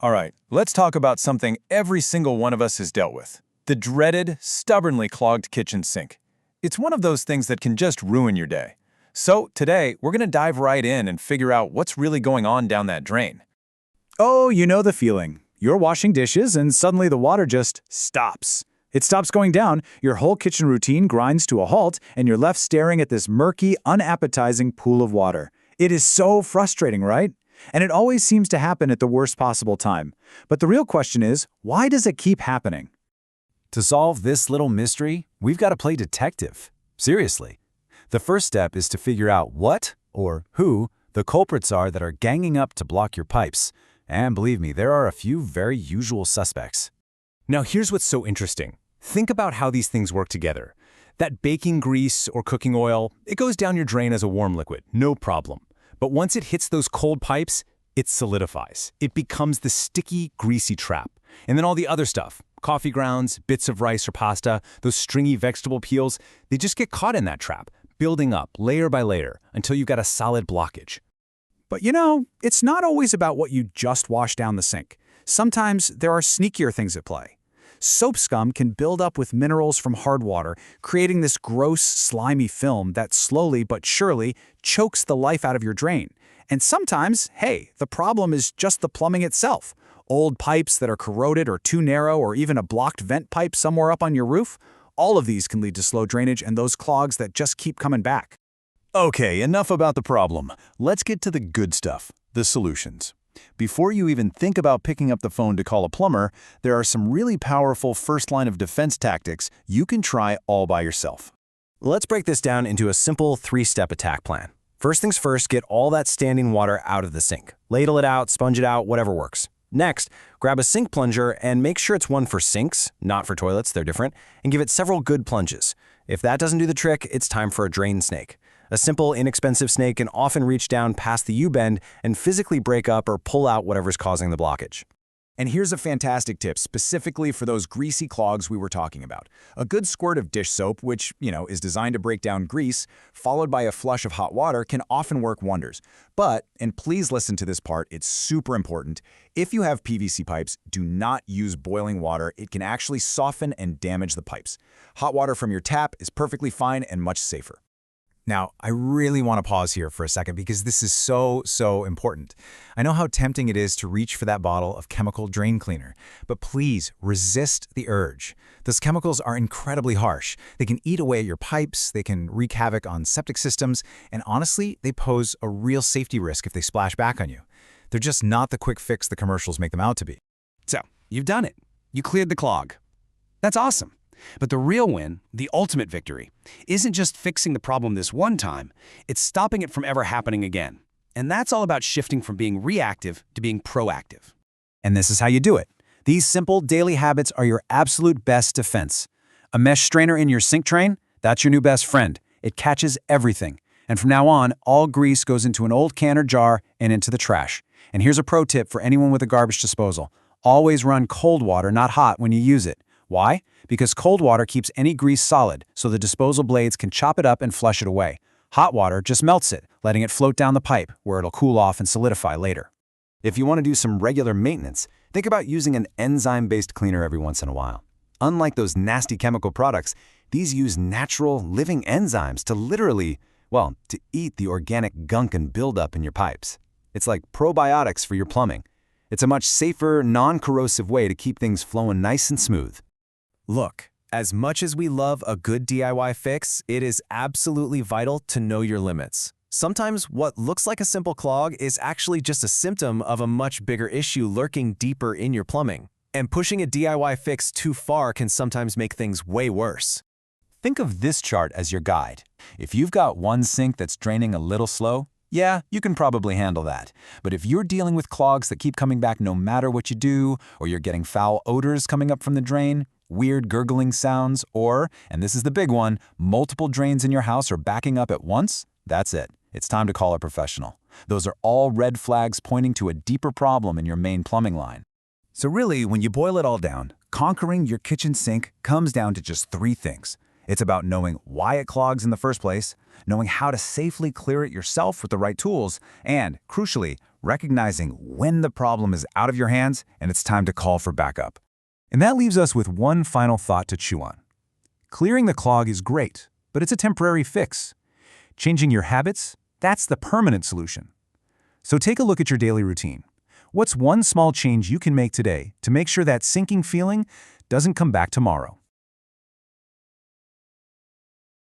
All right, let's talk about something every single one of us has dealt with. The dreaded, stubbornly clogged kitchen sink. It's one of those things that can just ruin your day. So today, we're going to dive right in and figure out what's really going on down that drain. Oh, you know the feeling. You're washing dishes and suddenly the water just stops. It stops going down, your whole kitchen routine grinds to a halt, and you're left staring at this murky, unappetizing pool of water. It is so frustrating, right? And it always seems to happen at the worst possible time. But the real question is, why does it keep happening? To solve this little mystery, we've got to play detective. Seriously. The first step is to figure out what, or who, the culprits are that are ganging up to block your pipes. And believe me, there are a few very usual suspects. Now here's what's so interesting. Think about how these things work together. That baking grease or cooking oil, it goes down your drain as a warm liquid, no problem. But once it hits those cold pipes, it solidifies. It becomes the sticky, greasy trap. And then all the other stuff, coffee grounds, bits of rice or pasta, those stringy vegetable peels, they just get caught in that trap, building up layer by layer until you've got a solid blockage. But you know, it's not always about what you just wash down the sink. Sometimes there are sneakier things at play. Soap scum can build up with minerals from hard water, creating this gross, slimy film that slowly but surely chokes the life out of your drain. And sometimes, hey, the problem is just the plumbing itself. Old pipes that are corroded or too narrow, or even a blocked vent pipe somewhere up on your roof. All of these can lead to slow drainage and those clogs that just keep coming back. Okay, enough about the problem. Let's get to the good stuff, the solutions. Before you even think about picking up the phone to call a plumber, there are some really powerful first line of defense tactics you can try all by yourself. Let's break this down into a simple 3-step attack plan. First things first, get all that standing water out of the sink. Ladle it out, sponge it out, whatever works. Next, grab a sink plunger and make sure it's one for sinks, not for toilets, they're different, and give it several good plunges. If that doesn't do the trick, it's time for a drain snake. A simple, inexpensive snake can often reach down past the U-bend and physically break up or pull out whatever's causing the blockage. And here's a fantastic tip specifically for those greasy clogs we were talking about. A good squirt of dish soap, which, is designed to break down grease, followed by a flush of hot water can often work wonders. But, and please listen to this part, it's super important, if you have PVC pipes, do not use boiling water. It can actually soften and damage the pipes. Hot water from your tap is perfectly fine and much safer. Now, I really want to pause here for a second because this is so important. I know how tempting it is to reach for that bottle of chemical drain cleaner, but please resist the urge. Those chemicals are incredibly harsh. They can eat away at your pipes, they can wreak havoc on septic systems, and honestly, they pose a real safety risk if they splash back on you. They're just not the quick fix the commercials make them out to be. So, you've done it. You cleared the clog. That's awesome. But the real win, the ultimate victory, isn't just fixing the problem this one time, it's stopping it from ever happening again. And that's all about shifting from being reactive to being proactive. And this is how you do it. These simple daily habits are your absolute best defense. A mesh strainer in your sink drain? That's your new best friend. It catches everything. And from now on, all grease goes into an old can or jar and into the trash. And here's a pro tip for anyone with a garbage disposal. Always run cold water, not hot, when you use it. Why? Because cold water keeps any grease solid, so the disposal blades can chop it up and flush it away. Hot water just melts it, letting it float down the pipe, where it'll cool off and solidify later. If you want to do some regular maintenance, think about using an enzyme-based cleaner every once in a while. Unlike those nasty chemical products, these use natural, living enzymes to literally, to eat the organic gunk and buildup in your pipes. It's like probiotics for your plumbing. It's a much safer, non-corrosive way to keep things flowing nice and smooth. Look, as much as we love a good DIY fix, it is absolutely vital to know your limits. Sometimes what looks like a simple clog is actually just a symptom of a much bigger issue lurking deeper in your plumbing. And pushing a DIY fix too far can sometimes make things way worse. Think of this chart as your guide. If you've got one sink that's draining a little slow, yeah, you can probably handle that. But if you're dealing with clogs that keep coming back no matter what you do, or you're getting foul odors coming up from the drain, weird gurgling sounds, or, and this is the big one, multiple drains in your house are backing up at once, that's it. It's time to call a professional. Those are all red flags pointing to a deeper problem in your main plumbing line. So really, when you boil it all down, conquering your kitchen sink comes down to just 3 things. It's about knowing why it clogs in the first place, knowing how to safely clear it yourself with the right tools, and, crucially, recognizing when the problem is out of your hands and it's time to call for backup. And that leaves us with one final thought to chew on. Clearing the clog is great, but it's a temporary fix. Changing your habits, that's the permanent solution. So take a look at your daily routine. What's one small change you can make today to make sure that sinking feeling doesn't come back tomorrow?